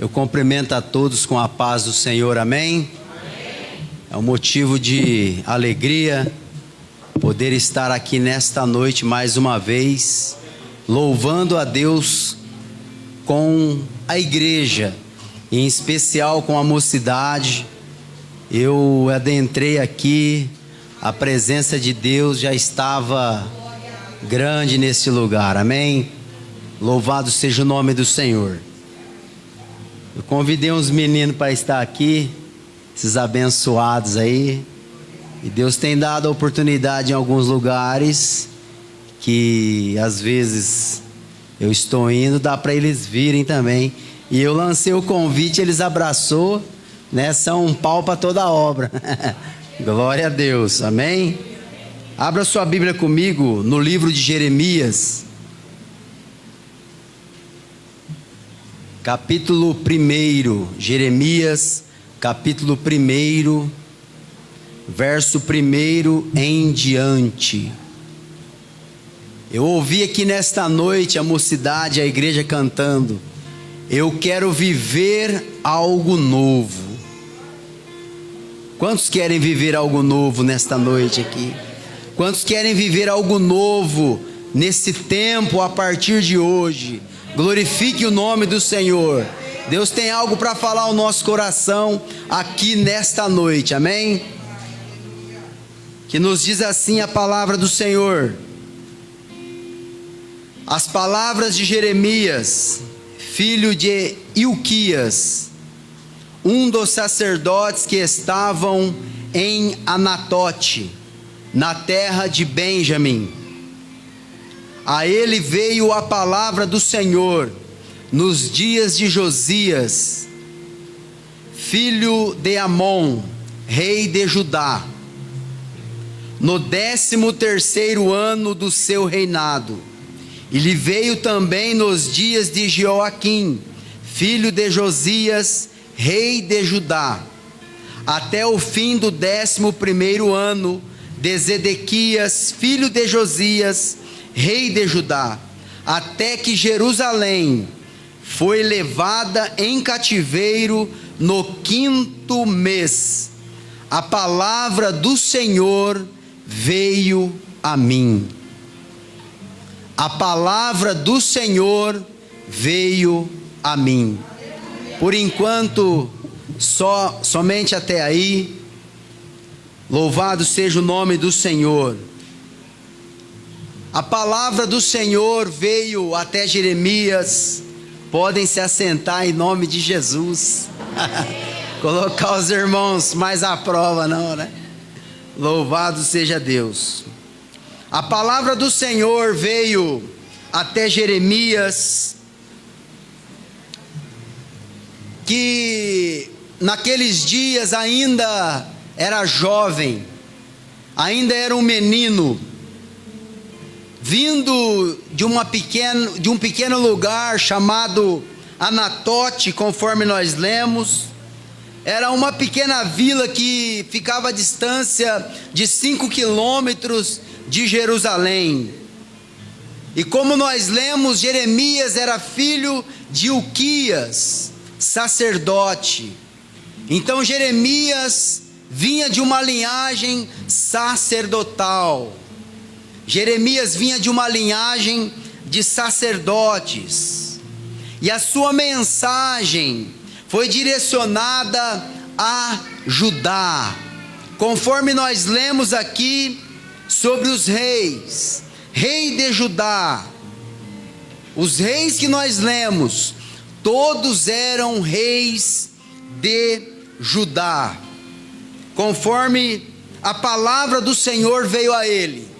Eu cumprimento a todos com a paz do Senhor, amém? É um motivo de alegria poder estar aqui nesta noite mais uma vez, louvando a Deus com a igreja, em especial com a mocidade. Eu adentrei aqui, a presença de Deus já estava grande nesse lugar, amém? Louvado seja o nome do Senhor. Eu convidei uns meninos para estar aqui, esses abençoados aí, e Deus tem dado a oportunidade em alguns lugares, que às vezes eu estou indo, dá para eles virem também, e eu lancei o convite, eles abraçou, né? São um pau para toda a obra. Glória a Deus, amém? Abra sua Bíblia comigo no livro de Jeremias, capítulo 1, Jeremias, capítulo 1, verso 1 em diante. Eu ouvi aqui nesta noite a mocidade, a igreja cantando: eu quero viver algo novo. Quantos querem viver algo novo nesta noite aqui? Quantos querem viver algo novo nesse tempo a partir de hoje? Glorifique o nome do Senhor. Deus tem algo para falar ao nosso coração aqui nesta noite, amém? Que nos diz assim a palavra do Senhor. As palavras de Jeremias, filho de Ilquias, um dos sacerdotes que estavam em Anatote, na terra de Benjamim. A ele veio a palavra do Senhor nos dias de Josias, filho de Amon, rei de Judá, no 13º ano do seu reinado. E lhe veio também nos dias de Joaquim, filho de Josias, rei de Judá, até o fim do 11º ano de Zedequias, filho de Josias, rei de Judá, até que Jerusalém foi levada em cativeiro no 5º mês. A palavra do Senhor veio a mim. A palavra do Senhor veio a mim. Por enquanto, somente até aí. Louvado seja o nome do Senhor. A palavra do Senhor veio até Jeremias. Podem se assentar em nome de Jesus. Colocar os irmãos mais à prova, não, né? Louvado seja Deus. A palavra do Senhor veio até Jeremias, que naqueles dias ainda era jovem, ainda era um menino, vindo de um pequeno lugar chamado Anatote, conforme nós lemos. Era uma pequena vila que ficava à distância de 5 quilômetros de Jerusalém. E como nós lemos, Jeremias era filho de Ilquias, sacerdote. Então Jeremias vinha de uma linhagem sacerdotal. Jeremias vinha de uma linhagem de sacerdotes, e a sua mensagem foi direcionada a Judá, conforme nós lemos aqui sobre os reis, rei de Judá. Os reis que nós lemos, todos eram reis de Judá, conforme a palavra do Senhor veio a ele.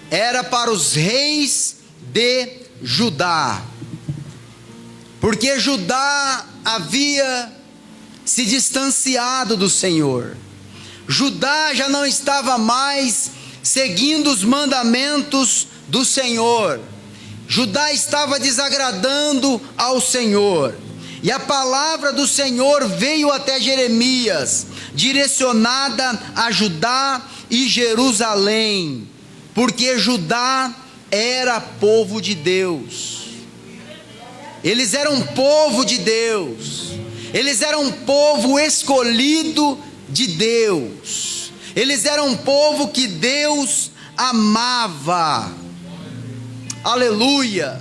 Era para os reis de Judá, porque Judá havia se distanciado do Senhor. Judá já não estava mais seguindo os mandamentos do Senhor. Judá estava desagradando ao Senhor, e a palavra do Senhor veio até Jeremias, direcionada a Judá e Jerusalém, porque Judá era povo de Deus. Eles eram povo de Deus, eles eram um povo escolhido de Deus, eles eram um povo que Deus amava, aleluia.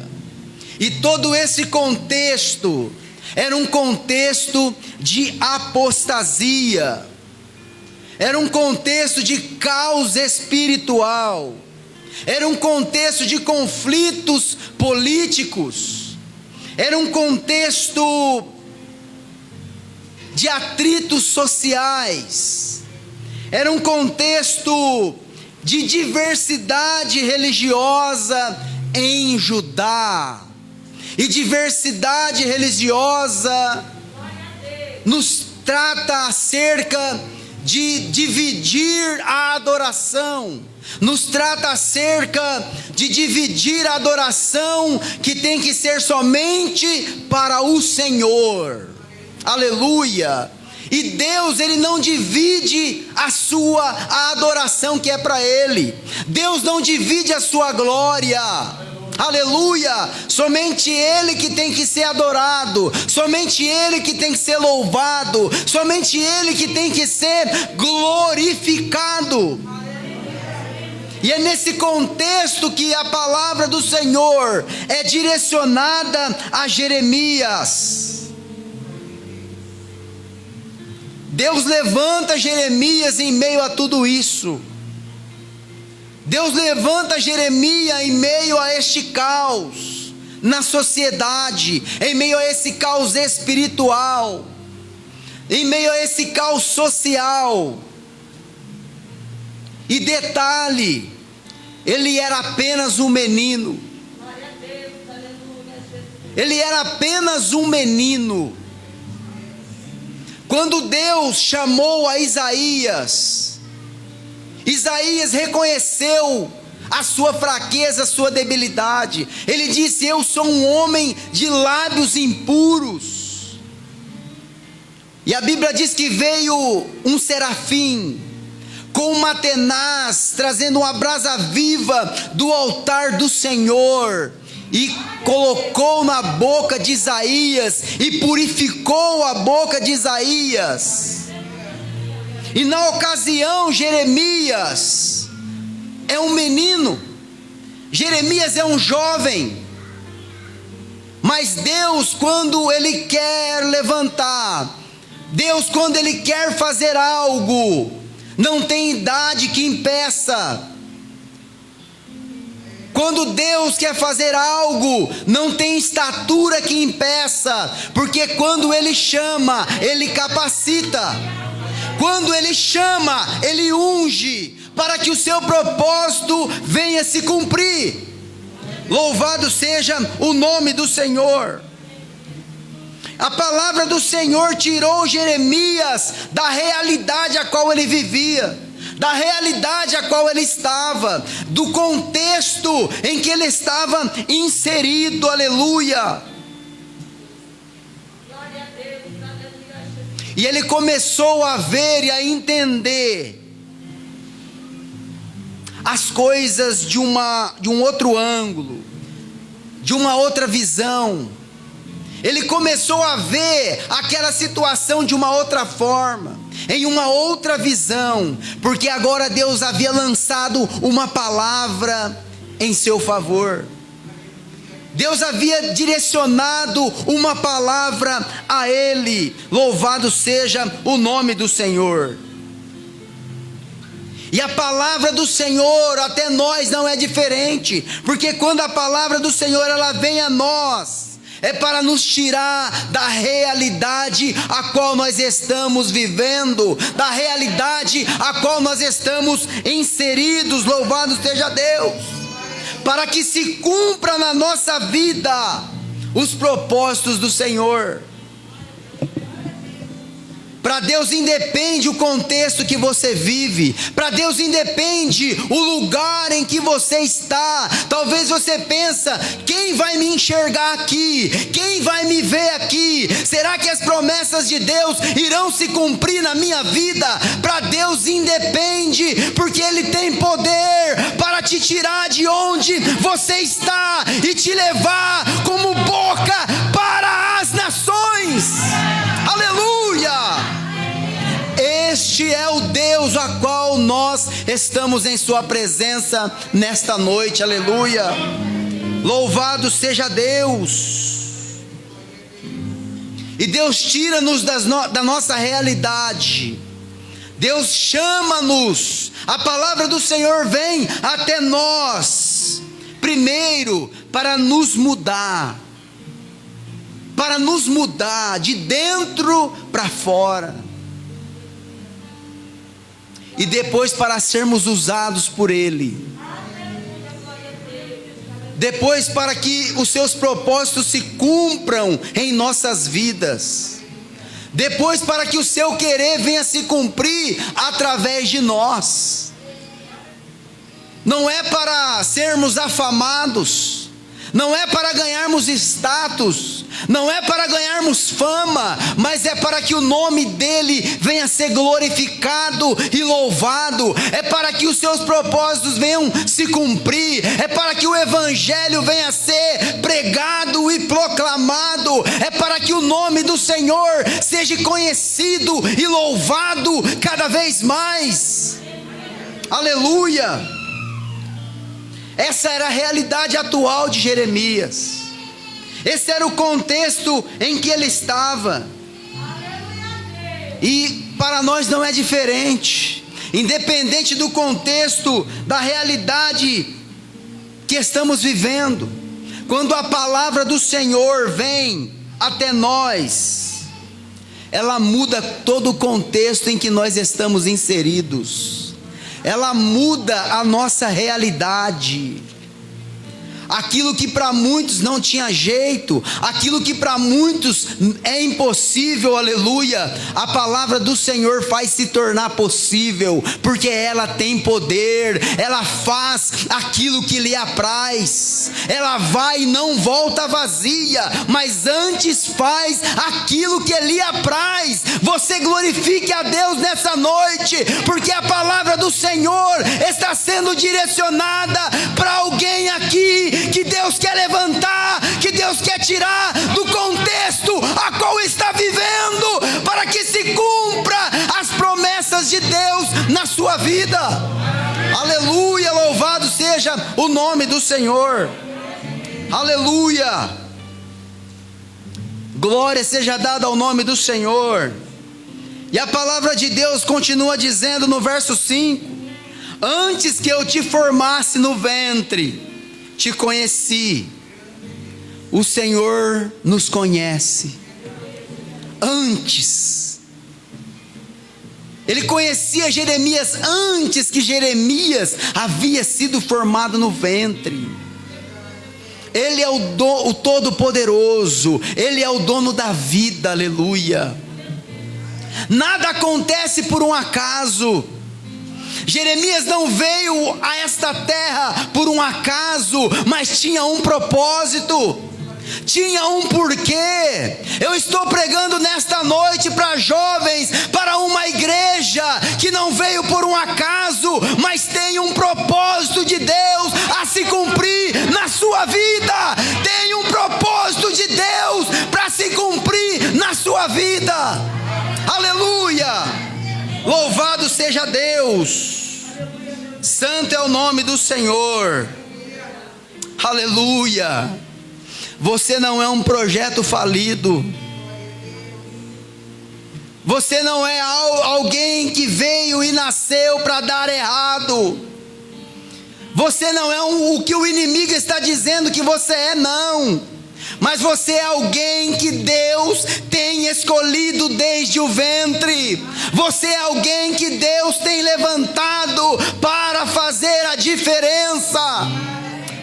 E todo esse contexto era um contexto de apostasia, era um contexto de caos espiritual, era um contexto de conflitos políticos, era um contexto de atritos sociais, era um contexto de diversidade religiosa em Judá. E diversidade religiosa nos trata acerca de dividir a adoração, nos trata acerca de dividir a adoração que tem que ser somente para o Senhor, aleluia. E Deus, Ele não divide a adoração que é para Ele, Deus não divide a sua glória, aleluia. Somente Ele que tem que ser adorado, somente Ele que tem que ser louvado, somente Ele que tem que ser glorificado. E é nesse contexto que a palavra do Senhor é direcionada a Jeremias. Deus levanta Jeremias em meio a tudo isso. Deus levanta Jeremias em meio a este caos na sociedade, em meio a esse caos espiritual, em meio a esse caos social. E detalhe, ele era apenas um menino. Ele era apenas um menino. Quando Deus chamou a Isaías, Isaías reconheceu a sua fraqueza, a sua debilidade. Ele disse: eu sou um homem de lábios impuros. E a Bíblia diz que veio um serafim com uma tenaz, trazendo uma brasa viva do altar do Senhor, e colocou na boca de Isaías, e purificou a boca de Isaías. E na ocasião, Jeremias é um menino, Jeremias é um jovem, mas Deus, quando Ele quer levantar, Deus, quando Ele quer fazer algo, não tem idade que impeça. Quando Deus quer fazer algo, não tem estatura que impeça, porque quando Ele chama, Ele capacita. Quando Ele chama, Ele unge, para que o seu propósito venha se cumprir. Louvado seja o nome do Senhor. A palavra do Senhor tirou Jeremias da realidade a qual ele vivia, da realidade a qual ele estava, do contexto em que ele estava inserido, aleluia. E ele começou a ver e a entender as coisas de um outro ângulo, de uma outra visão. Ele começou a ver aquela situação de uma outra forma, em uma outra visão, porque agora Deus havia lançado uma palavra em seu favor. Deus havia direcionado uma palavra a ele. Louvado seja o nome do Senhor. E a palavra do Senhor até nós não é diferente, porque quando a palavra do Senhor ela vem a nós, é para nos tirar da realidade a qual nós estamos vivendo, da realidade a qual nós estamos inseridos. Louvado seja Deus, para que se cumpra na nossa vida os propósitos do Senhor. Para Deus independe o contexto que você vive, para Deus independe o lugar em que você está. Talvez você pensa: quem vai me enxergar aqui? Quem vai me ver aqui? Será que as promessas de Deus irão se cumprir na minha vida? Para Deus independe, porque Ele tem poder para te tirar de onde você está e te levar como boca para Deus, a qual nós estamos em sua presença nesta noite, aleluia. Louvado seja Deus. E Deus tira-nos da nossa realidade. Deus chama-nos. A palavra do Senhor vem até nós. Primeiro, para nos mudar. Para nos mudar de dentro para fora. E depois para sermos usados por Ele. Depois para que os seus propósitos se cumpram em nossas vidas. Depois para que o seu querer venha se cumprir através de nós. Não é para sermos afamados, não é para ganharmos status, não é para ganharmos fama, mas é para que o nome dele venha a ser glorificado e louvado, é para que os seus propósitos venham se cumprir, é para que o evangelho venha a ser pregado e proclamado, é para que o nome do Senhor seja conhecido e louvado cada vez mais. Aleluia! Essa era a realidade atual de Jeremias. Esse era o contexto em que ele estava. E para nós não é diferente. Independente do contexto, da realidade que estamos vivendo, quando a palavra do Senhor vem até nós, ela muda todo o contexto em que nós estamos inseridos. Ela muda a nossa realidade. Aquilo que para muitos não tinha jeito, aquilo que para muitos é impossível, aleluia, a palavra do Senhor faz se tornar possível, porque ela tem poder, ela faz aquilo que lhe apraz, ela vai e não volta vazia, mas antes faz aquilo que lhe apraz. Você glorifique a Deus nessa noite, porque a palavra do Senhor está sendo direcionada para alguém aqui, que Deus quer levantar, que Deus quer tirar do contexto a qual está vivendo, para que se cumpra as promessas de Deus na sua vida. Aleluia, louvado seja o nome do Senhor. Aleluia, glória seja dada ao nome do Senhor. E a palavra de Deus continua dizendo no verso 5: antes que eu te formasse no ventre, te conheci. O Senhor nos conhece. Antes. Ele conhecia Jeremias antes que Jeremias havia sido formado no ventre. Ele é o Todo-Poderoso. Ele é o dono da vida, aleluia. Nada acontece por um acaso. Jeremias não veio a esta terra por um acaso, mas tinha um propósito, tinha um porquê. Eu estou pregando nesta noite para jovens, para uma igreja que não veio por um acaso, mas tem um propósito de Deus a se cumprir na sua vida. Tem um propósito de Deus para se cumprir na sua vida. Aleluia! Louvado seja Deus. Santo é o nome do Senhor. Aleluia. Você não é um projeto falido. Você não é alguém que veio e nasceu para dar errado. Você não é o que o inimigo está dizendo que você é, não. Mas você é alguém que Deus tem escolhido desde o ventre. Você é alguém que Deus tem levantado para fazer a diferença.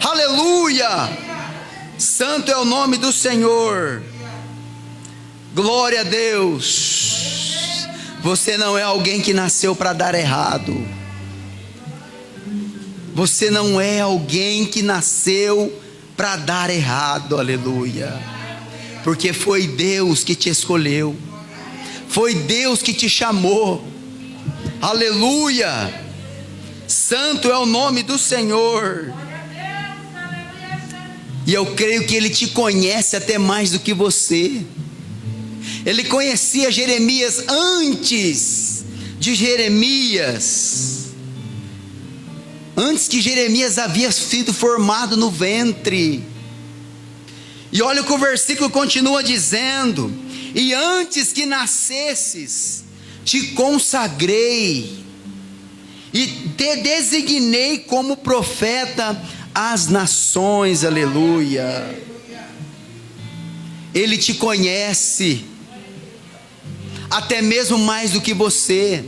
Aleluia! Santo é o nome do Senhor. Glória a Deus. Você não é alguém que nasceu para dar errado. Você não é alguém que nasceu para dar errado, aleluia, porque foi Deus que te escolheu, foi Deus que te chamou, aleluia. Santo é o nome do Senhor. E eu creio que Ele te conhece até mais do que você. Ele conhecia Jeremias antes de Jeremias, antes que Jeremias havia sido formado no ventre. E olha o que o versículo continua dizendo: e antes que nascesses, te consagrei e te designei como profeta às nações. Aleluia. Ele te conhece, até mesmo mais do que você.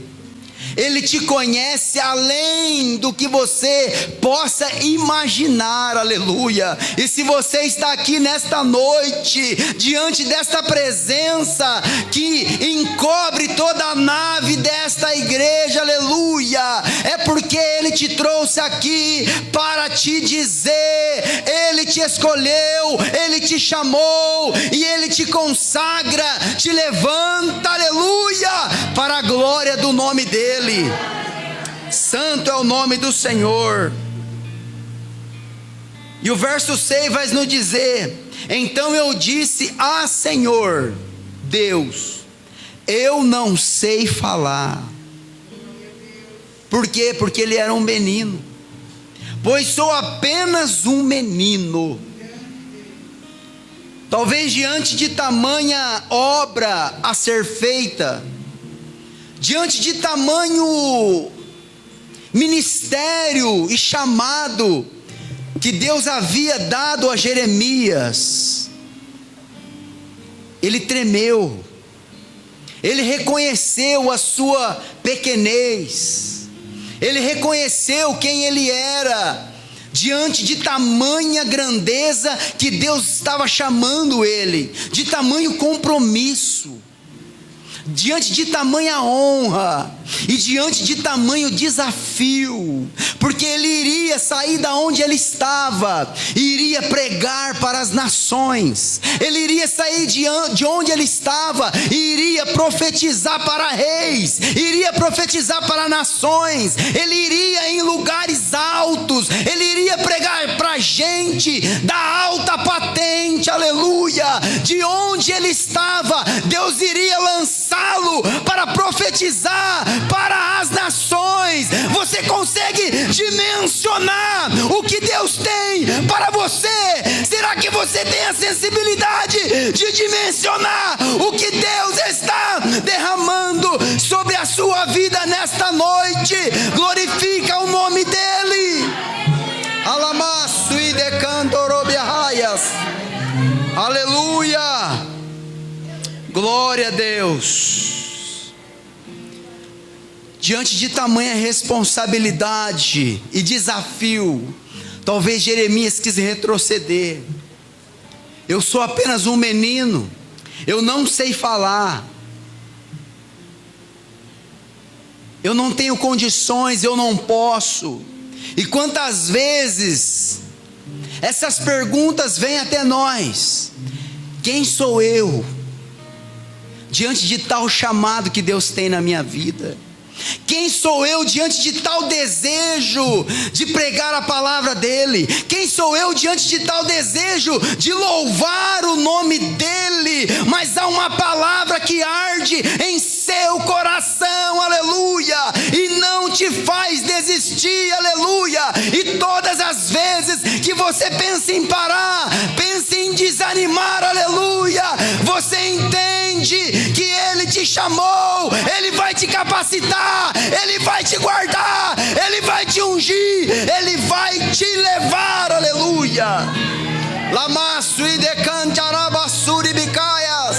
Ele te conhece além do que você possa imaginar, aleluia. E se você está aqui nesta noite, diante desta presença que encobre toda a nave desta igreja, aleluia, é porque Ele te trouxe aqui para te dizer: Ele te escolheu, Ele te chamou e Ele te consagra, te levanta, aleluia, para a glória do nome dEle. Santo é o nome do Senhor. E o verso 6 vai nos dizer: então eu disse: ah, Senhor Deus, eu não sei falar. Por quê? Porque ele era um menino. Pois sou apenas um menino. Talvez diante de tamanha obra a ser feita, diante de tamanho ministério e chamado que Deus havia dado a Jeremias, ele tremeu, ele reconheceu a sua pequenez, ele reconheceu quem ele era, diante de tamanha grandeza que Deus estava chamando ele, de tamanho compromisso, diante de tamanha honra e diante de tamanho desafio, porque ele iria sair da onde ele estava e iria pregar para as nações. Ele iria sair de onde ele estava e iria profetizar para reis, iria profetizar para nações. Ele iria em lugares altos, ele iria pregar para gente da alta patente, aleluia. De onde ele estava, Deus iria lançá-lo para profetizar para as nações. Você consegue dimensionar o que Deus tem para você? Será que você tem a sensibilidade de dimensionar o que Deus está derramando sobre a sua vida nesta noite? Glorifica o nome dEle. Alamaço e decandorobiarraias. Aleluia. Glória a Deus. Diante de tamanha responsabilidade e desafio, talvez Jeremias quis retroceder. Eu sou apenas um menino, eu não sei falar, eu não tenho condições, eu não posso. E quantas vezes essas perguntas vêm até nós: quem sou eu diante de tal chamado que Deus tem na minha vida? Quem sou eu diante de tal desejo de pregar a palavra dEle? Quem sou eu diante de tal desejo de louvar o nome dEle? Mas há uma palavra que arde em seu coração, aleluia, e não te faz desistir, aleluia. E todas as vezes que você pensa em parar, pensa em desanimar, aleluia, você entende que Ele te chamou, Ele vai te capacitar, Ele vai te guardar, Ele vai te ungir, Ele vai te levar, aleluia. Lamaço e decantarabasuri bicaias.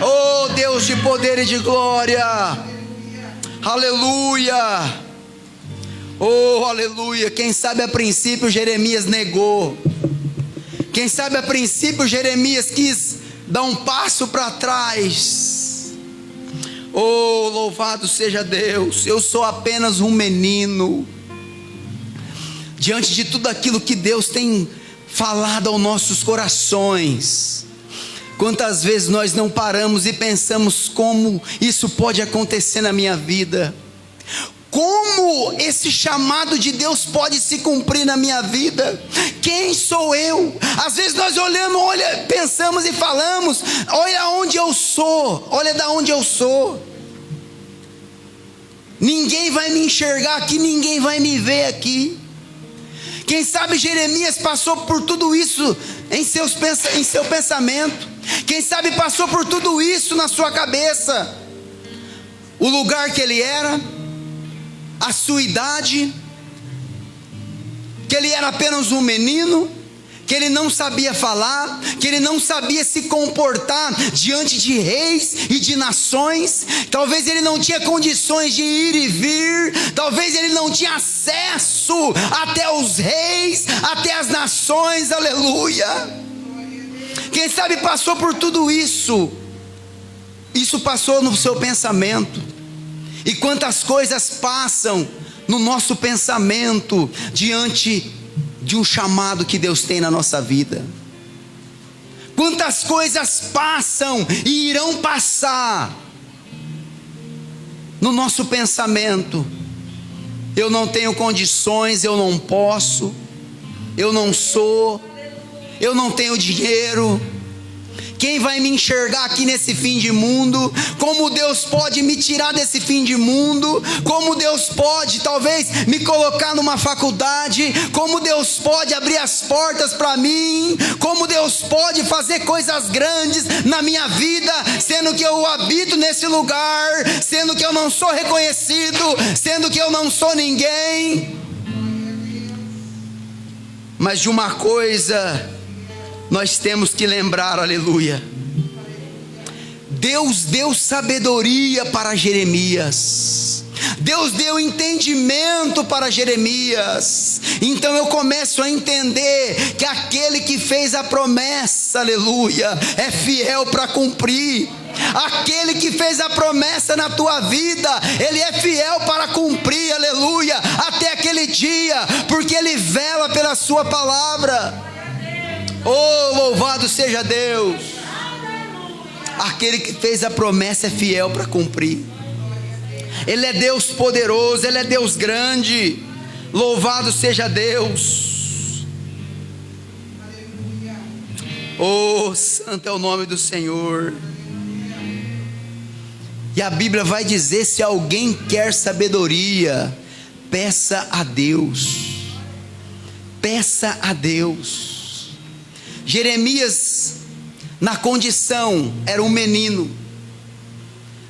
Oh Deus de poder e de glória, aleluia. Oh aleluia. Quem sabe a princípio Jeremias negou, quem sabe a princípio Jeremias quis dar um passo para trás. Oh, louvado seja Deus. Eu sou apenas um menino, diante de tudo aquilo que Deus tem falado aos nossos corações. Quantas vezes nós não paramos e pensamos: como isso pode acontecer na minha vida? Como esse chamado de Deus pode se cumprir na minha vida? Quem sou eu? Às vezes nós olhamos, pensamos e falamos: olha onde eu sou, olha da onde eu sou. Ninguém vai me enxergar aqui, ninguém vai me ver aqui. Quem sabe Jeremias passou por tudo isso em seu pensamento. Quem sabe passou por tudo isso na sua cabeça. O lugar que ele era, a sua idade, que ele era apenas um menino, que ele não sabia falar, que ele não sabia se comportar diante de reis e de nações. Talvez ele não tinha condições de ir e vir, talvez ele não tinha acesso até os reis, até as nações, aleluia. Quem sabe passou por tudo isso, isso passou no seu pensamento. E quantas coisas passam no nosso pensamento diante de um chamado que Deus tem na nossa vida. Quantas coisas passam e irão passar no nosso pensamento. Eu não tenho condições, eu não posso, eu não sou, eu não tenho dinheiro. Quem vai me enxergar aqui nesse fim de mundo? Como Deus pode me tirar desse fim de mundo? Como Deus pode talvez me colocar numa faculdade? Como Deus pode abrir as portas para mim? Como Deus pode fazer coisas grandes na minha vida, sendo que eu habito nesse lugar, sendo que eu não sou reconhecido, sendo que eu não sou ninguém? Mas de uma coisa nós temos que lembrar, aleluia. Deus deu sabedoria para Jeremias. Deus deu entendimento para Jeremias. Então eu começo a entender que aquele que fez a promessa, aleluia, é fiel para cumprir. Aquele que fez a promessa na tua vida, ele é fiel para cumprir, aleluia, até aquele dia, porque ele vela pela sua palavra. Oh, louvado seja Deus. Aquele que fez a promessa é fiel para cumprir. Ele é Deus poderoso, Ele é Deus grande. Louvado seja Deus. Oh, santo é o nome do Senhor. E a Bíblia vai dizer: se alguém quer sabedoria, peça a Deus. Peça a Deus. Jeremias, na condição, era um menino,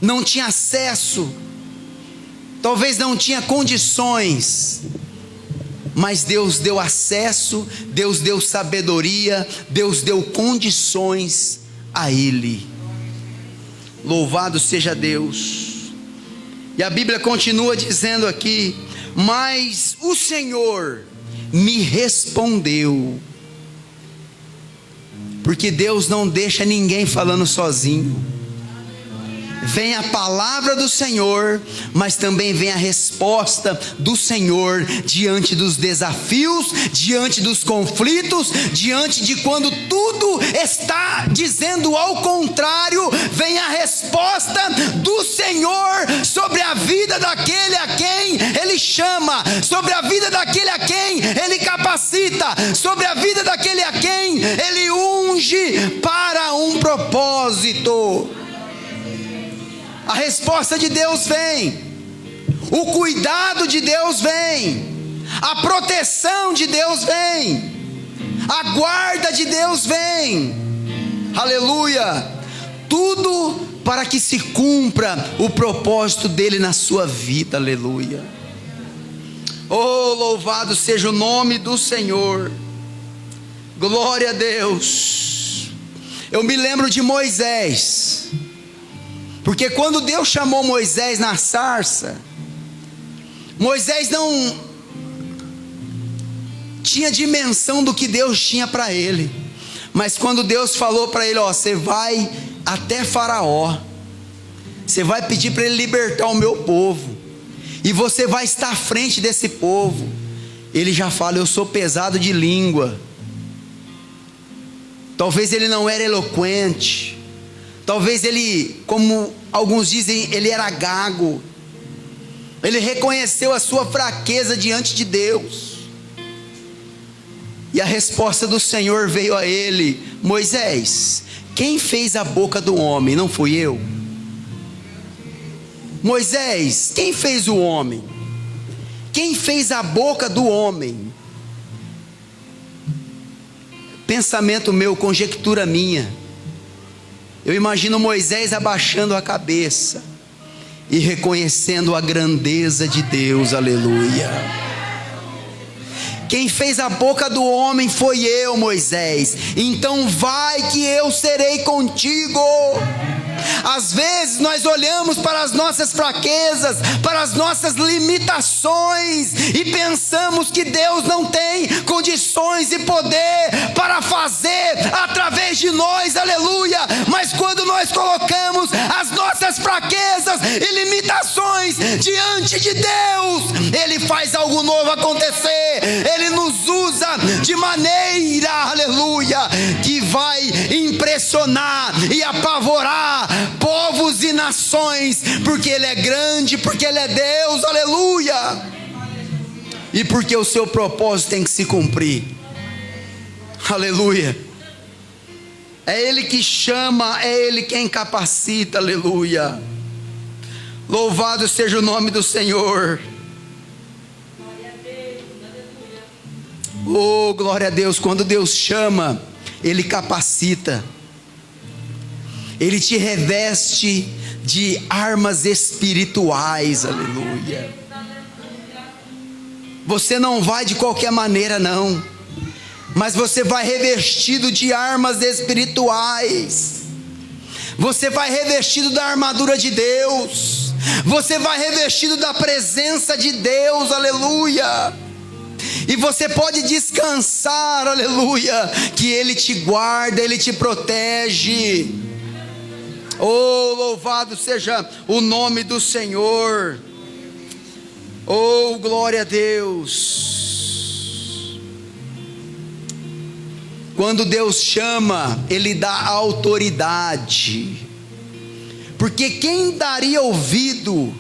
não tinha acesso, talvez não tinha condições, mas Deus deu acesso, Deus deu sabedoria, Deus deu condições a ele. Louvado seja Deus. E a Bíblia continua dizendo aqui: mas o Senhor me respondeu. Porque Deus não deixa ninguém falando sozinho. Vem a palavra do Senhor, mas também vem a resposta do Senhor diante dos desafios, diante dos conflitos, diante de quando tudo está dizendo ao contrário. Vem a resposta do Senhor sobre a vida daquele a quem Ele chama, sobre a vida daquele a quem Ele capacita, sobre a vida daquele a quem Ele unge para um propósito. A resposta de Deus vem, o cuidado de Deus vem, a proteção de Deus vem, a guarda de Deus vem, aleluia, tudo para que se cumpra o propósito dele na sua vida, aleluia. Oh, louvado seja o nome do Senhor, glória a Deus. Eu me lembro de Moisés, porque quando Deus chamou Moisés na sarça, Moisés não tinha dimensão do que Deus tinha para ele. Mas quando Deus falou para ele: ó, você vai até Faraó, você vai pedir para ele libertar o meu povo, e você vai estar à frente desse povo. Ele já fala: eu sou pesado de língua. Talvez ele não era eloquente, talvez ele, como alguns dizem, ele era gago. Ele reconheceu a sua fraqueza diante de Deus. E a resposta do Senhor veio a ele: Moisés, quem fez a boca do homem? Não fui eu? Moisés, quem fez o homem? Quem fez a boca do homem? Pensamento meu, conjectura minha. Eu imagino Moisés abaixando a cabeça e reconhecendo a grandeza de Deus, aleluia. Quem fez a boca do homem foi eu, Moisés. Então vai que eu serei contigo. Às vezes nós olhamos para as nossas fraquezas, para as nossas limitações e pensamos que Deus não tem condições e poder para fazer através de nós, aleluia. Mas quando nós colocamos as nossas fraquezas e limitações diante de Deus, Ele faz algo novo acontecer. Ele nos usa de maneira, aleluia, que vai impressionar e apavorar povos e nações, porque Ele é grande, porque Ele é Deus, aleluia, e porque o seu propósito tem que se cumprir, aleluia. É Ele que chama, é Ele quem capacita, aleluia. Louvado seja o nome do Senhor. Oh, glória a Deus. Quando Deus chama, Ele capacita. Ele te reveste de armas espirituais, aleluia. Você não vai de qualquer maneira não, mas você vai revestido de armas espirituais. Você vai revestido da armadura de Deus. Você vai revestido da presença de Deus, aleluia. E você pode descansar, aleluia, que Ele te guarda, Ele te protege. Oh, louvado seja o nome do Senhor. Oh, glória a Deus. Quando Deus chama, Ele dá autoridade. Porque quem daria ouvido,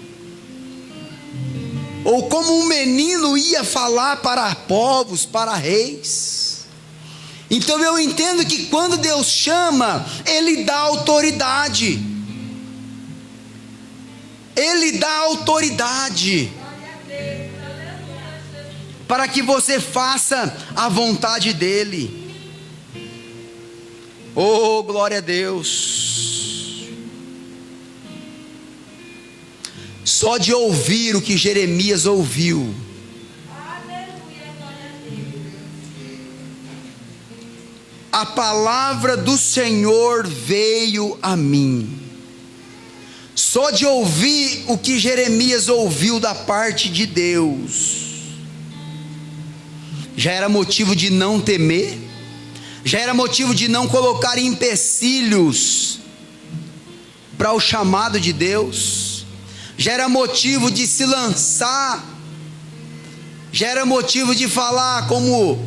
ou como um menino ia falar para povos, para reis? Então eu entendo que quando Deus chama, Ele dá autoridade. Ele dá autoridade para que você faça a vontade dEle. Oh, glória a Deus. Só de ouvir o que Jeremias ouviu, a palavra do Senhor veio a mim. Só de ouvir o que Jeremias ouviu da parte de Deus, já era motivo de não temer, já era motivo de não colocar empecilhos para o chamado de Deus, já era motivo de se lançar, já era motivo de falar como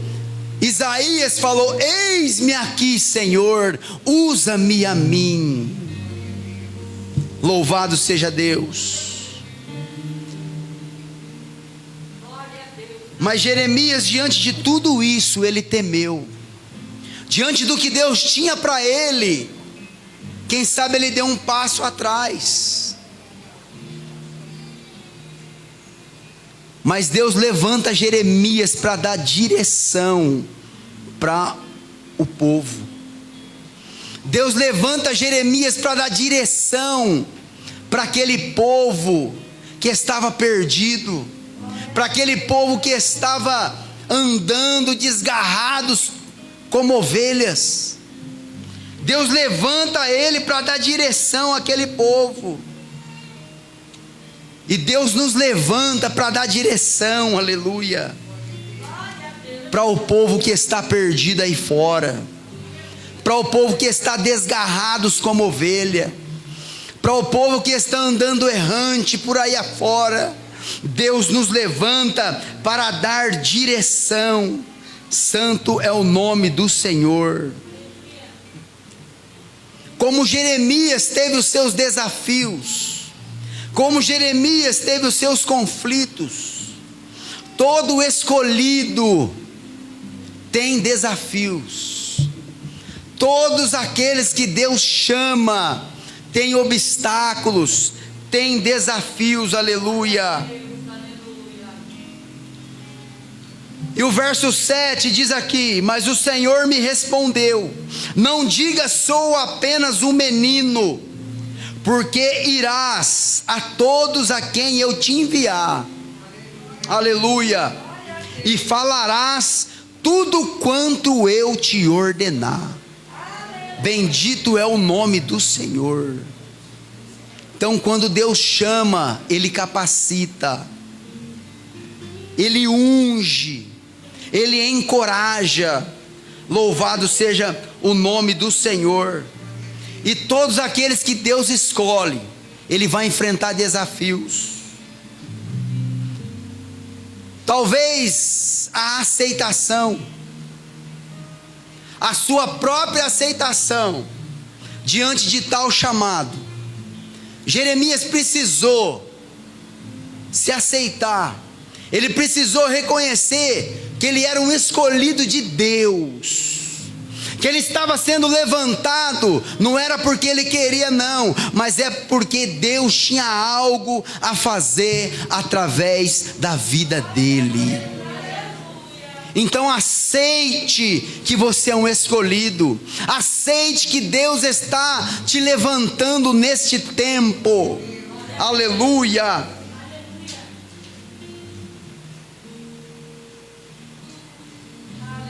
Isaías falou: eis-me aqui, Senhor, usa-me a mim. Louvado seja Deus. Mas Jeremias, diante de tudo isso, ele temeu. Diante do que Deus tinha para ele, quem sabe ele deu um passo atrás. Mas Deus levanta Jeremias para dar direção para o povo. Deus levanta Jeremias para dar direção para aquele povo que estava perdido, para aquele povo que estava andando desgarrados como ovelhas. Deus levanta ele para dar direção àquele povo. E Deus nos levanta para dar direção, aleluia, para o povo que está perdido aí fora, para o povo que está desgarrados como ovelha, para o povo que está andando errante por aí afora. Deus nos levanta para dar direção. Santo é o nome do Senhor. Como Jeremias teve os seus desafios, como Jeremias teve os seus conflitos, todo escolhido tem desafios. Todos aqueles que Deus chama têm obstáculos, tem desafios, aleluia. E o verso 7 diz aqui: mas o Senhor me respondeu: não diga sou apenas um menino, porque irás a todos a quem eu te enviar, aleluia, e falarás tudo quanto eu te ordenar. Bendito é o nome do Senhor. Então, quando Deus chama, Ele capacita, Ele unge, Ele encoraja. Louvado seja o nome do Senhor. E todos aqueles que Deus escolhe, Ele vai enfrentar desafios. Talvez a aceitação, a sua própria aceitação diante de tal chamado. Jeremias precisou se aceitar. Ele precisou reconhecer que ele era um escolhido de Deus, que ele estava sendo levantado, não era porque ele queria não, mas é porque Deus tinha algo a fazer através da vida dele. Então aceite que você é um escolhido, aceite que Deus está te levantando neste tempo, aleluia.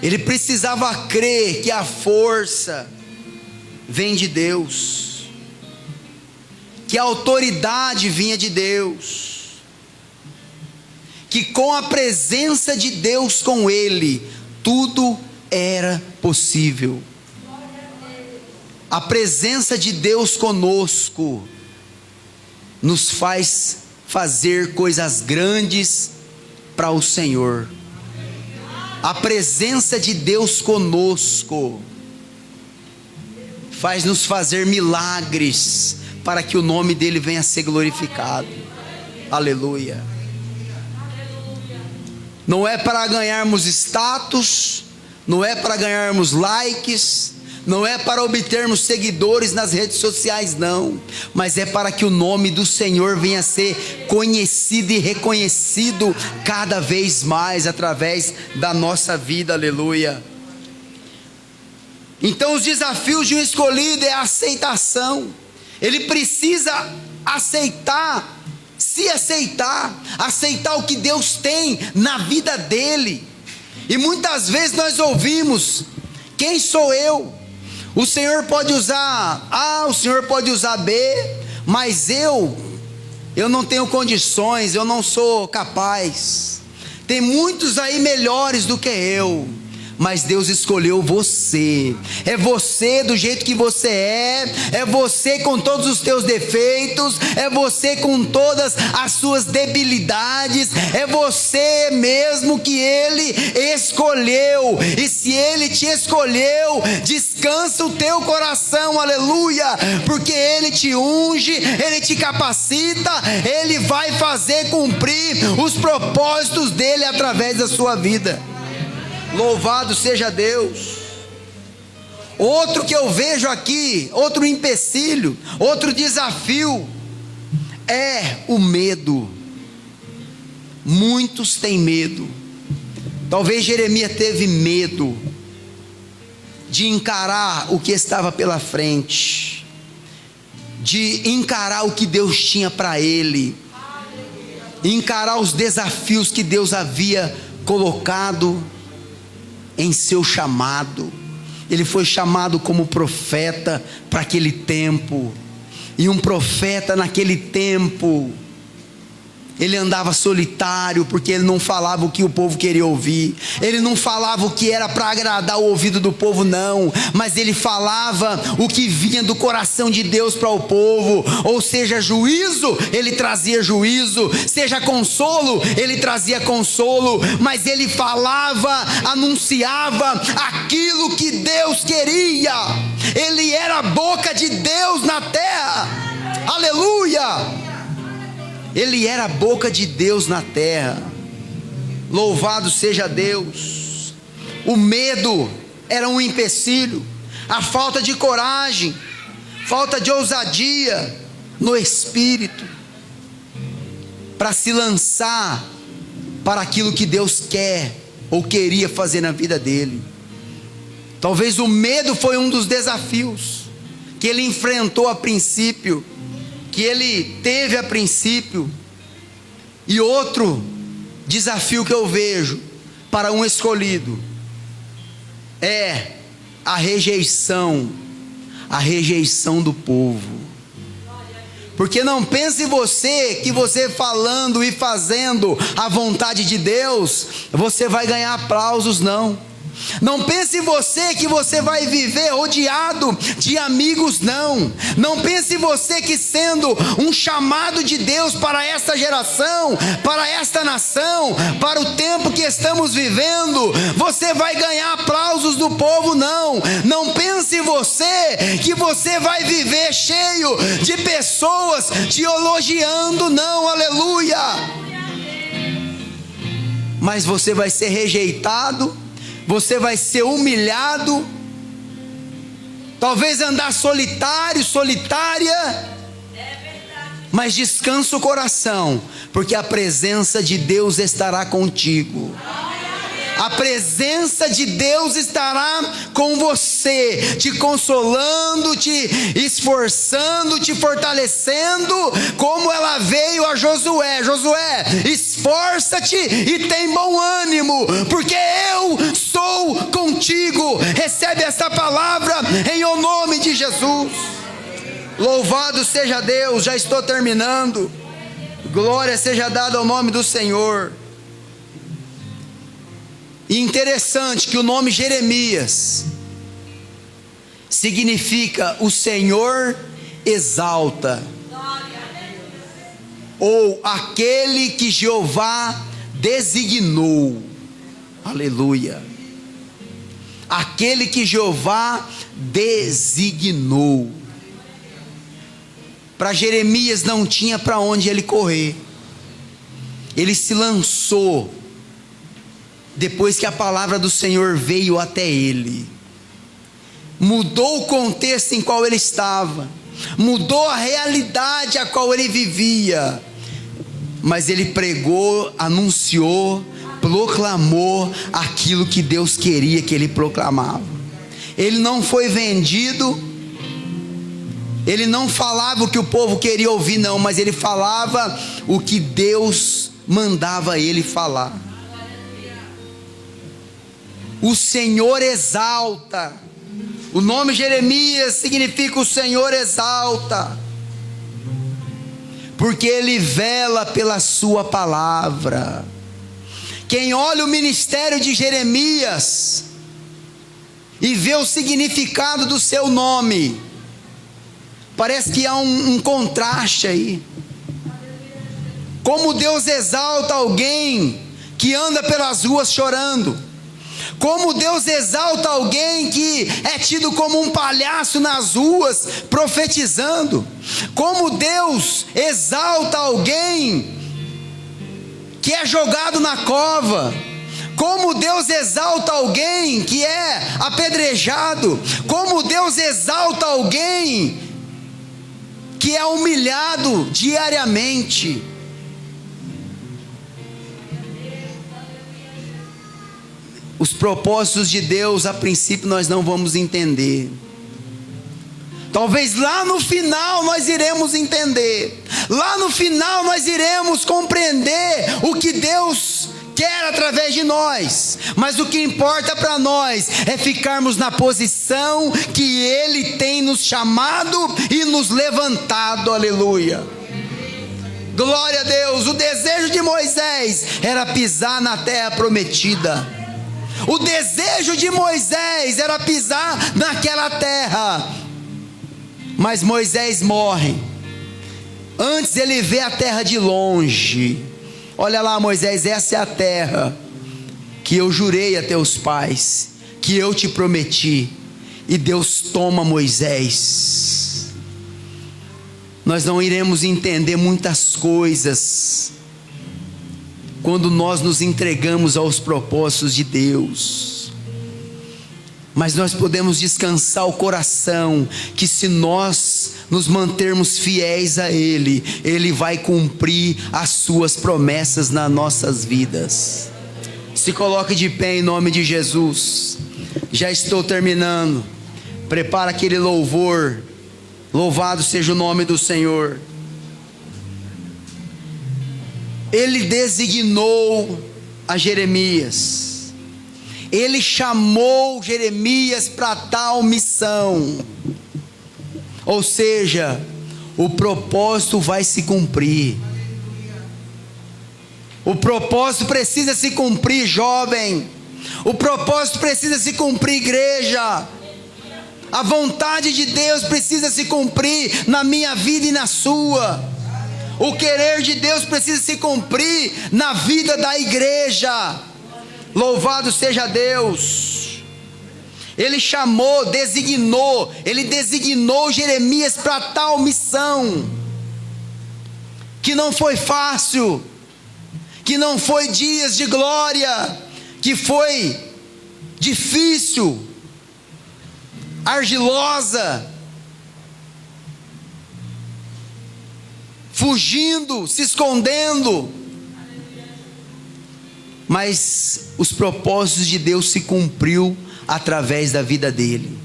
Ele precisava crer que a força vem de Deus, que a autoridade vinha de Deus, que com a presença de Deus com ele, tudo era possível. A presença de Deus conosco nos faz fazer coisas grandes para o Senhor. A presença de Deus conosco faz nos fazer milagres para que o nome dele venha a ser glorificado. Aleluia. Não é para ganharmos status, não é para ganharmos likes, não é para obtermos seguidores nas redes sociais não, mas é para que o nome do Senhor venha a ser conhecido e reconhecido cada vez mais através da nossa vida, aleluia. Então os desafios de um escolhido é a aceitação. Ele precisa aceitar, se aceitar o que Deus tem na vida dele. E muitas vezes nós ouvimos: quem sou eu? O Senhor pode usar A, o Senhor pode usar B, mas eu não tenho condições, eu não sou capaz. Tem muitos aí melhores do que eu, mas Deus escolheu você. É você do jeito que você é você com todos os teus defeitos, é você com todas as suas debilidades, é você mesmo que Ele escolheu. E se Ele te escolheu, descansa o teu coração, aleluia, porque Ele te unge, Ele te capacita, Ele vai fazer cumprir os propósitos dEle através da sua vida. Louvado seja Deus. Outro que eu vejo aqui, outro empecilho, outro desafio, é o medo. Muitos têm medo. Talvez Jeremias teve medo de encarar o que estava pela frente, de encarar o que Deus tinha para ele, encarar os desafios que Deus havia colocado em seu chamado. Ele foi chamado como profeta para aquele tempo, e um profeta naquele tempo, ele andava solitário, porque ele não falava o que o povo queria ouvir, ele não falava o que era para agradar o ouvido do povo não, mas ele falava o que vinha do coração de Deus para o povo. Ou seja, juízo, ele trazia juízo, seja consolo, ele trazia consolo, mas ele falava, anunciava aquilo que Deus queria. Ele era a boca de Deus na terra, aleluia. Ele era a boca de Deus na terra. Louvado seja Deus. O medo era um empecilho, a falta de coragem, falta de ousadia no espírito. para se lançar para aquilo que Deus quer ou queria fazer na vida dele. Talvez o medo foi um dos desafios que ele enfrentou a princípio, que ele teve a princípio. E outro desafio que eu vejo para um escolhido é a rejeição do povo. Porque não pense você que você falando e fazendo a vontade de Deus, você vai ganhar aplausos, não. Não pense você que você vai viver rodeado de amigos, não. Não pense você que sendo um chamado de Deus para esta geração, para esta nação, para o tempo que estamos vivendo, você vai ganhar aplausos do povo, não. Não pense você que você vai viver cheio de pessoas te elogiando, não, aleluia. Mas você vai ser rejeitado, você vai ser humilhado, talvez andar solitário, solitária, mas descansa o coração, porque a presença de Deus estará contigo. A presença de Deus estará com você, te consolando, te esforçando, te fortalecendo, como ela veio a Josué. Josué, esforça-te e tem bom ânimo, porque eu sou contigo. Recebe essa palavra em o nome de Jesus. Louvado seja Deus, já estou terminando. Glória seja dada ao nome do Senhor. E interessante que o nome Jeremias significa o Senhor exalta, ou aquele que Jeová designou. Aleluia. Aquele que Jeová designou. Para Jeremias não tinha para onde ele correr. Ele se lançou depois que a palavra do Senhor veio até ele. Mudou o contexto em qual ele estava, mudou a realidade a qual ele vivia, mas ele pregou, anunciou, proclamou aquilo que Deus queria que ele proclamava. Ele não foi vendido, ele não falava o que o povo queria ouvir, não, mas ele falava o que Deus mandava ele falar. O Senhor exalta. O nome Jeremias significa o Senhor exalta, porque ele vela pela sua palavra. Quem olha o ministério de Jeremias e vê o significado do seu nome, parece que há um contraste aí. Como Deus exalta alguém que anda pelas ruas chorando, como Deus exalta alguém que é tido como um palhaço nas ruas profetizando, como Deus exalta alguém que é jogado na cova, como Deus exalta alguém que é apedrejado, como Deus exalta alguém que é humilhado diariamente. Os propósitos de Deus, a princípio, nós não vamos entender. Talvez lá no final nós iremos entender. Lá no final nós iremos compreender o que Deus quer através de nós. Mas o que importa para nós é ficarmos na posição que Ele tem nos chamado e nos levantado. Aleluia. Glória a Deus. O desejo de Moisés era pisar na terra prometida. O desejo de Moisés era pisar naquela terra, mas Moisés morre. Antes ele vê a terra de longe. Olha lá, Moisés, essa é a terra que eu jurei a teus pais, que eu te prometi. E Deus toma Moisés. Nós não iremos entender muitas coisas quando nós nos entregamos aos propósitos de Deus, mas nós podemos descansar o coração, que se nós nos mantermos fiéis a Ele, Ele vai cumprir as suas promessas nas nossas vidas. Se coloque de pé em nome de Jesus. Já estou terminando. Prepara aquele louvor. Louvado seja o nome do Senhor. Ele designou a Jeremias. Ele chamou Jeremias para tal missão. Ou seja, o propósito vai se cumprir. O propósito precisa se cumprir, jovem. O propósito precisa se cumprir, igreja. A vontade de Deus precisa se cumprir na minha vida e na sua. O querer de Deus precisa se cumprir na vida da igreja. Louvado seja Deus. Ele chamou, ele designou Jeremias para tal missão, que não foi fácil, que não foi dias de glória, que foi difícil, argilosa, fugindo, se escondendo, mas os propósitos de Deus se cumpriu através da vida dele.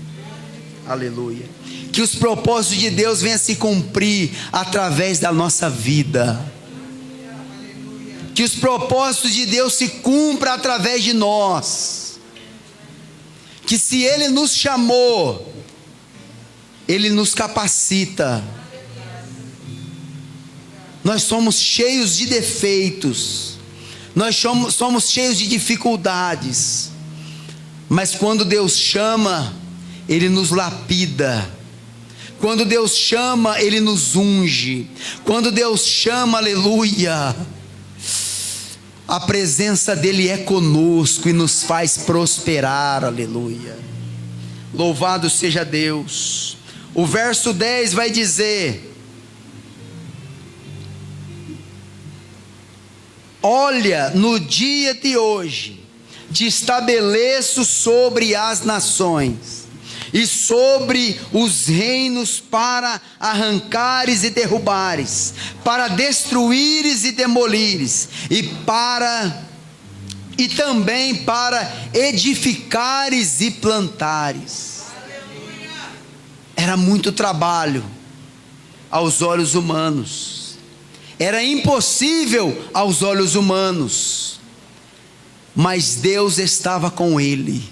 Aleluia. Que os propósitos de Deus venham se cumprir através da nossa vida. Que os propósitos de Deus se cumpram através de nós. Que se Ele nos chamou, Ele nos capacita. Nós somos cheios de defeitos, nós somos cheios de dificuldades, mas quando Deus chama, Ele nos lapida. Quando Deus chama, Ele nos unge. Quando Deus chama, aleluia, a presença dEle é conosco e nos faz prosperar, aleluia. Louvado seja Deus. O verso 10 vai dizer: olha, no dia de hoje te estabeleço sobre as nações e sobre os reinos, para arrancares e derrubares, para destruíres e demolires, e também para edificares e plantares. Era muito trabalho aos olhos humanos, era impossível aos olhos humanos, mas Deus estava com ele.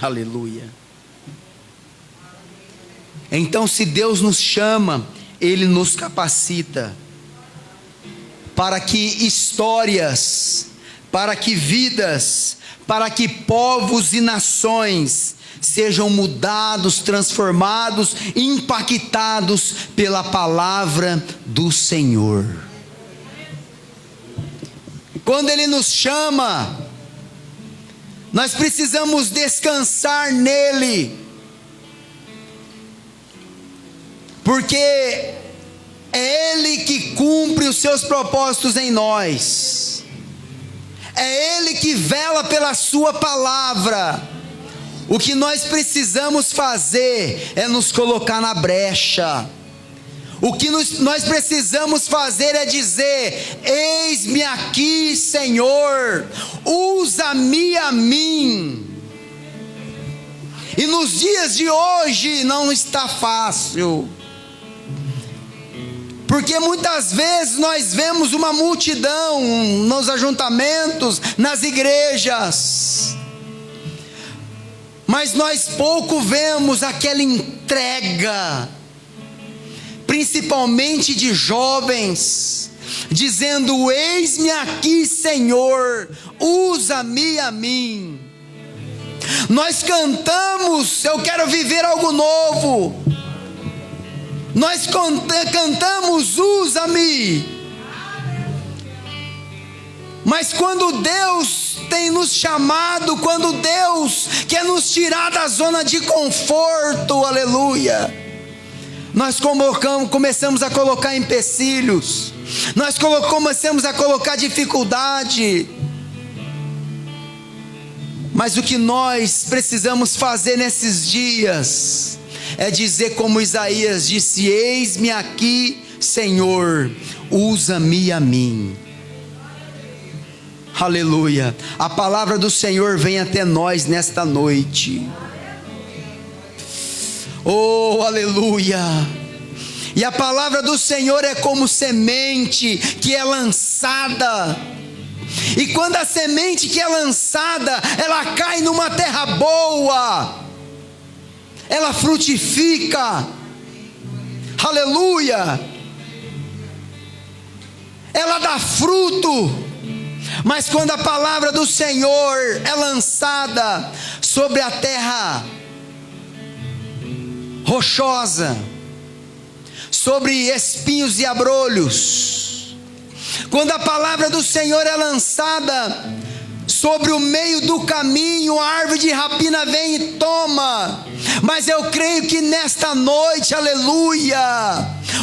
Aleluia. Então, se Deus nos chama, Ele nos capacita para que histórias, para que vidas, para que povos e nações sejam mudados, transformados, impactados pela palavra do Senhor. Quando Ele nos chama, nós precisamos descansar nele, porque é Ele que cumpre os seus propósitos em nós, é Ele que vela pela sua palavra. O que nós precisamos fazer é nos colocar na brecha. O que nós precisamos fazer é dizer: eis-me aqui, Senhor, usa-me a mim. E nos dias de hoje não está fácil, porque muitas vezes nós vemos uma multidão nos ajuntamentos, nas igrejas, mas nós pouco vemos aquela entrega, principalmente de jovens, dizendo: eis-me aqui, Senhor, usa-me a mim. Nós cantamos: eu quero viver algo novo. Nós cantamos: usa-me. Mas quando Deus tem nos chamado, quando Deus quer nos tirar da zona de conforto, aleluia, nós começamos a colocar empecilhos, nós começamos a colocar dificuldade. Mas o que nós precisamos fazer nesses dias é dizer como Isaías disse: eis-me aqui, Senhor, usa-me a mim. Aleluia. A palavra do Senhor vem até nós nesta noite. Oh, aleluia. E a palavra do Senhor é como semente que é lançada. E quando a semente que é lançada, ela cai numa terra boa, ela frutifica. Aleluia. Ela dá fruto. Mas quando a palavra do Senhor é lançada sobre a terra rochosa, sobre espinhos e abrolhos, quando a palavra do Senhor é lançada sobre o meio do caminho, a árvore de rapina vem e toma. Mas eu creio que nesta noite, aleluia,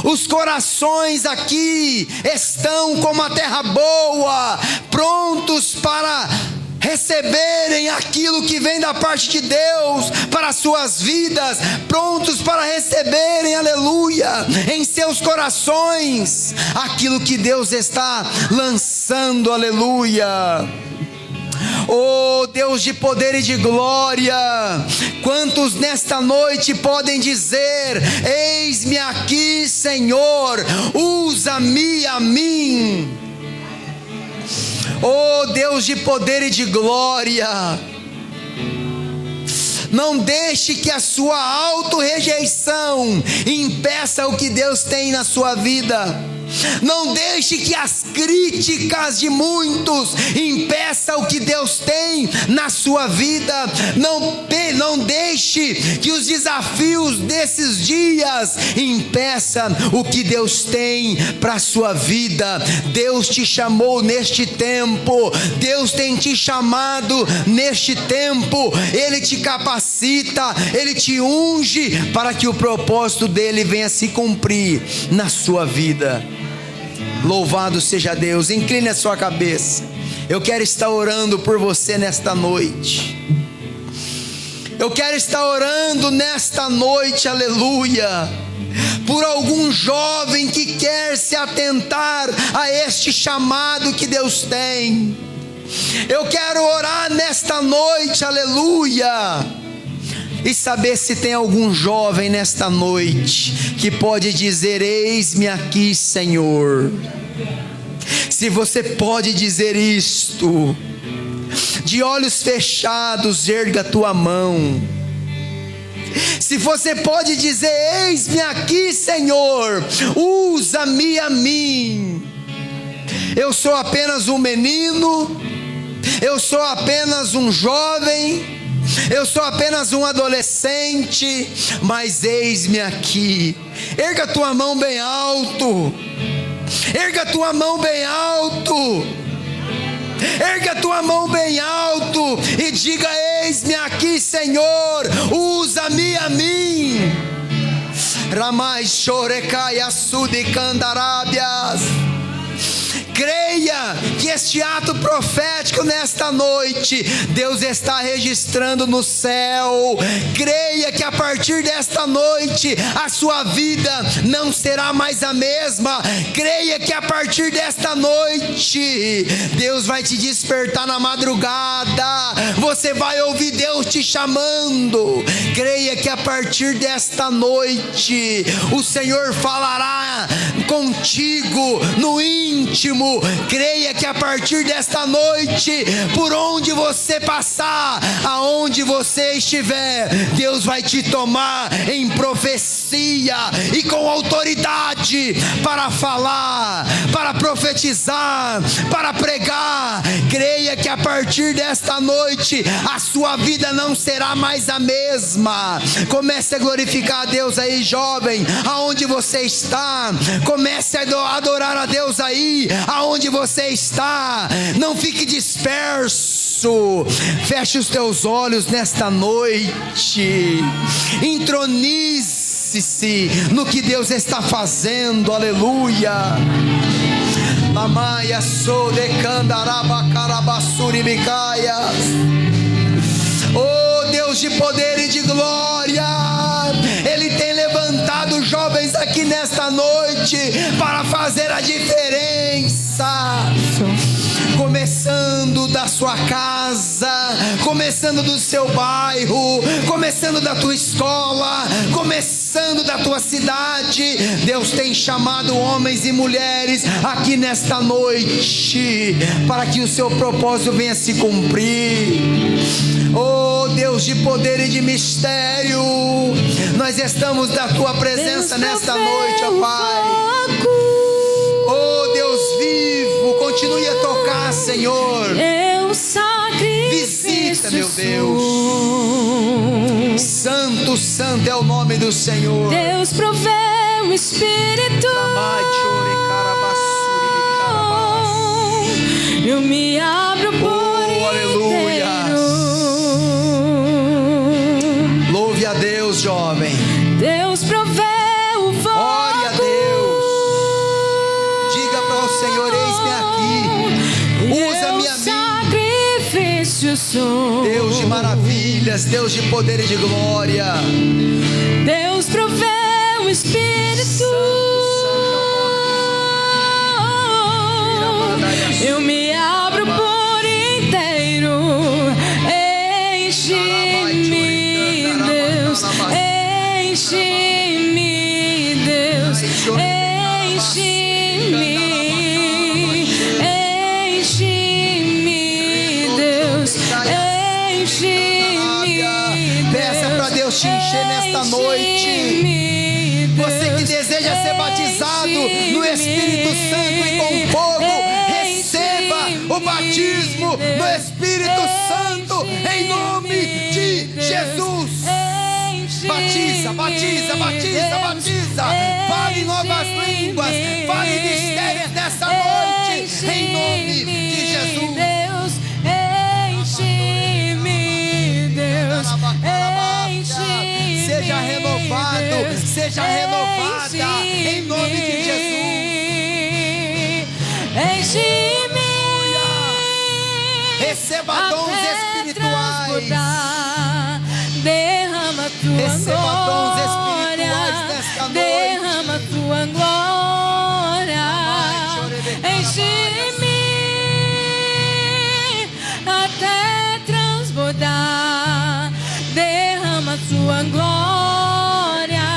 os corações aqui estão como a terra boa, prontos para receberem aquilo que vem da parte de Deus para as suas vidas, prontos para receberem, aleluia, em seus corações aquilo que Deus está lançando, aleluia. Oh Deus de poder e de glória, quantos nesta noite podem dizer: eis-me aqui, Senhor, usa-me a mim. Oh Deus de poder e de glória, não deixe que a sua auto-rejeição impeça o que Deus tem na sua vida. Não deixe que as críticas de muitos impeçam o que Deus tem na sua vida. Não deixe que os desafios desses dias impeçam o que Deus tem para a sua vida. Deus te chamou neste tempo, Deus tem te chamado neste tempo. Ele te capacita, Ele te unge para que o propósito dele venha se cumprir na sua vida. Louvado seja Deus. Incline a sua cabeça. Eu quero estar orando por você nesta noite. Eu quero estar orando nesta noite, aleluia, por algum jovem que quer se atentar a este chamado que Deus tem. Eu quero orar nesta noite, aleluia, e saber se tem algum jovem nesta noite que pode dizer: eis-me aqui, Senhor. Se você pode dizer isto, de olhos fechados, erga a tua mão. Se você pode dizer: eis-me aqui, Senhor, usa-me a mim. Eu sou apenas um menino, eu sou apenas um jovem, eu sou apenas um adolescente, mas eis-me aqui. Erga a tua mão bem alto. Erga a tua mão bem alto. Erga a tua mão bem alto e diga: eis-me aqui, Senhor, usa-me a mim. Ramai chorecai açude candarábias. Creia que este ato profético nesta noite Deus está registrando no céu. Creia que a partir desta noite a sua vida não será mais a mesma. Creia que a partir desta noite Deus vai te despertar na madrugada. Você vai ouvir Deus te chamando. Creia que a partir desta noite o Senhor falará contigo no íntimo. Creia que a partir desta noite, por onde você passar, aonde você estiver, Deus vai te tomar em profecia e com autoridade para falar, para profetizar, para pregar. Creia que a partir desta noite a sua vida não será mais a mesma. Comece a glorificar a Deus aí, jovem, aonde você está. Comece a adorar a Deus aí, aonde você está. Não fique disperso. Feche os teus olhos nesta noite. Entronize-se no que Deus está fazendo. Aleluia. Lamaia sou de candaraba carabassuri bicaias. Oh Deus de poder e de glória, Ele tem levantado jovens aqui nesta noite para fazer a diferença. Começando da sua casa, começando do seu bairro, começando da tua escola, começando da tua cidade. Deus tem chamado homens e mulheres aqui nesta noite para que o seu propósito venha se cumprir. Oh Deus de poder e de mistério, nós estamos na tua presença nesta noite, ó Pai. Oh Deus vivo, continue a tocar, Senhor. Visita, meu Deus. Santo, santo é o nome do Senhor. Deus provê o Espírito. Eu me abro por inteiro. Louve a Deus, jovem. Deus provê o fogo. Ore a Deus. Diga para o Senhor: eis-me aqui. Usa-me a mim. Sacrifício sou. Deus de maravilhas, Deus de poder e de glória. Deus provê o Espírito. Eu me abro por inteiro. Enche-me, Deus. Enche-me, Deus. Enche-me. Enche-me, Deus. Enche-me. Peça para Deus te encher nesta noite. Você que deseja ser batizado no Espírito Santo e com fogo, receba o batismo no Espírito Santo em nome de Jesus. Batiza, batiza, batiza, batiza. Fale novas línguas, fale mistérios nessa noite em nome de Jesus. Deus, enche-me, Deus. Seja renovado, seja renovada em nome de Jesus. Enche-me. Receba dons espirituais. Derrama tua Receba dons glória. espirituais nesta noite. Derrama tua glória. Enche-me até transbordar. Derrama tua glória.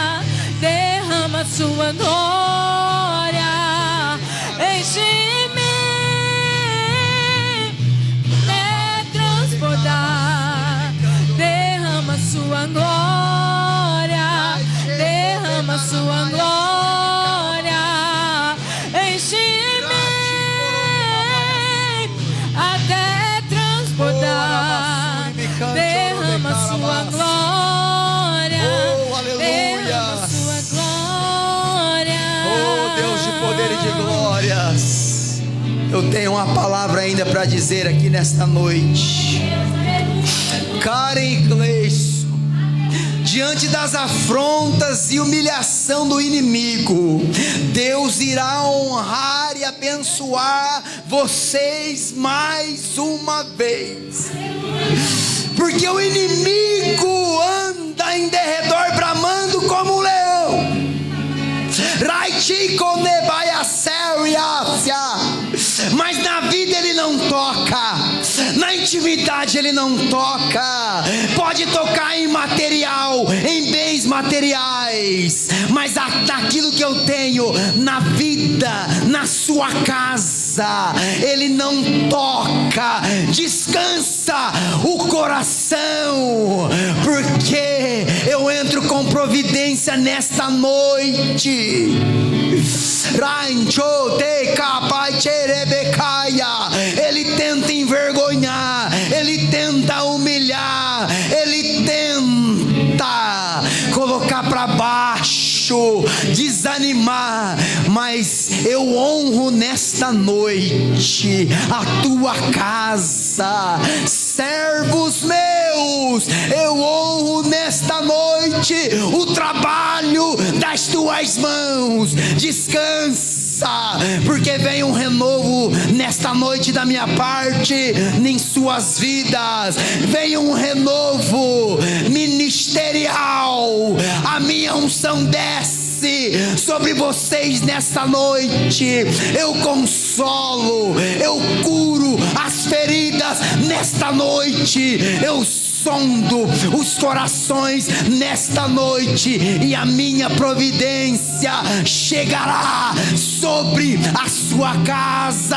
Derrama tua glória. Enche-me até transbordar. Derrama sua glória. Derrama sua glória. Enche-me até transbordar. Derrama sua glória. Derrama sua glória. Oh Deus de poder e de glórias, eu tenho uma palavra ainda para dizer aqui nesta noite. Karen Gleison, diante das afrontas e humilhação do inimigo, Deus irá honrar e abençoar vocês mais uma vez. Porque o inimigo anda em derredor bramando como um leão. Mas na vida ele não toca, na intimidade ele não toca. Pode tocar em material, em bens materiais, mas naquilo que eu tenho, na vida, na sua casa, ele não toca. Descansa o coração, porque eu entro com providência nesta noite. Ele tenta envergonhar, ele tenta humilhar, ele tenta colocar para baixo, desanimar, mas eu honro nesta noite a tua casa, servos meus, eu honro nesta noite o trabalho das tuas mãos. Descansa, porque vem um renovo nesta noite da minha parte em suas vidas. Vem um renovo ministerial. A minha unção desce sobre vocês nesta noite. Eu consolo, eu curo as feridas nesta noite. Eu sondo os corações nesta noite, e a minha providência chegará sobre a sua casa.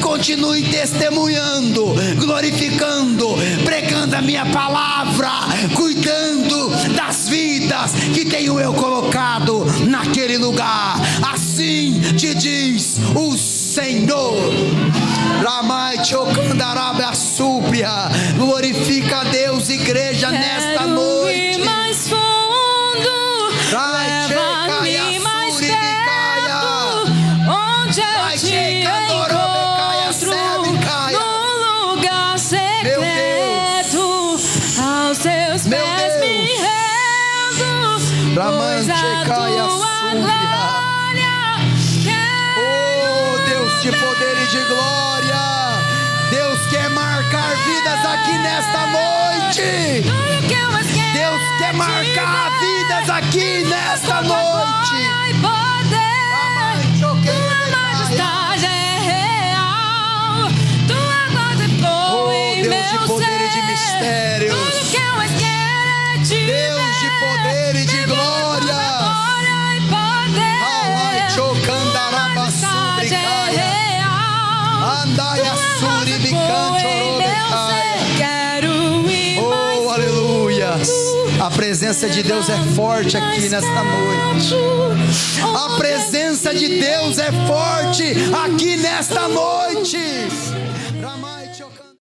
Continue testemunhando, glorificando, pregando a minha palavra, cuidando das vidas que tenho eu colocado naquele lugar. Assim te diz o Senhor. Glorifica a Deus, igreja, nesta noite. Quero ir mais fundo, leva-me mais perto, onde eu te encontro, num lugar secreto, aos teus pés me rendo, pois a tua glória Oh, Deus de poder e de glória, Deus quer marcar vidas aqui nesta noite. Deus quer marcar vidas aqui nesta noite. Tua majestade é real. Tua glória ficou em Deus meu de poder e de ser. mistérios. Tudo que eu mais quero é te Deus de poder e de glória. glória e poder. Tua majestade é real. Andai a Oh, aleluia. A presença de Deus é forte aqui nesta noite. A presença de Deus é forte aqui nesta noite.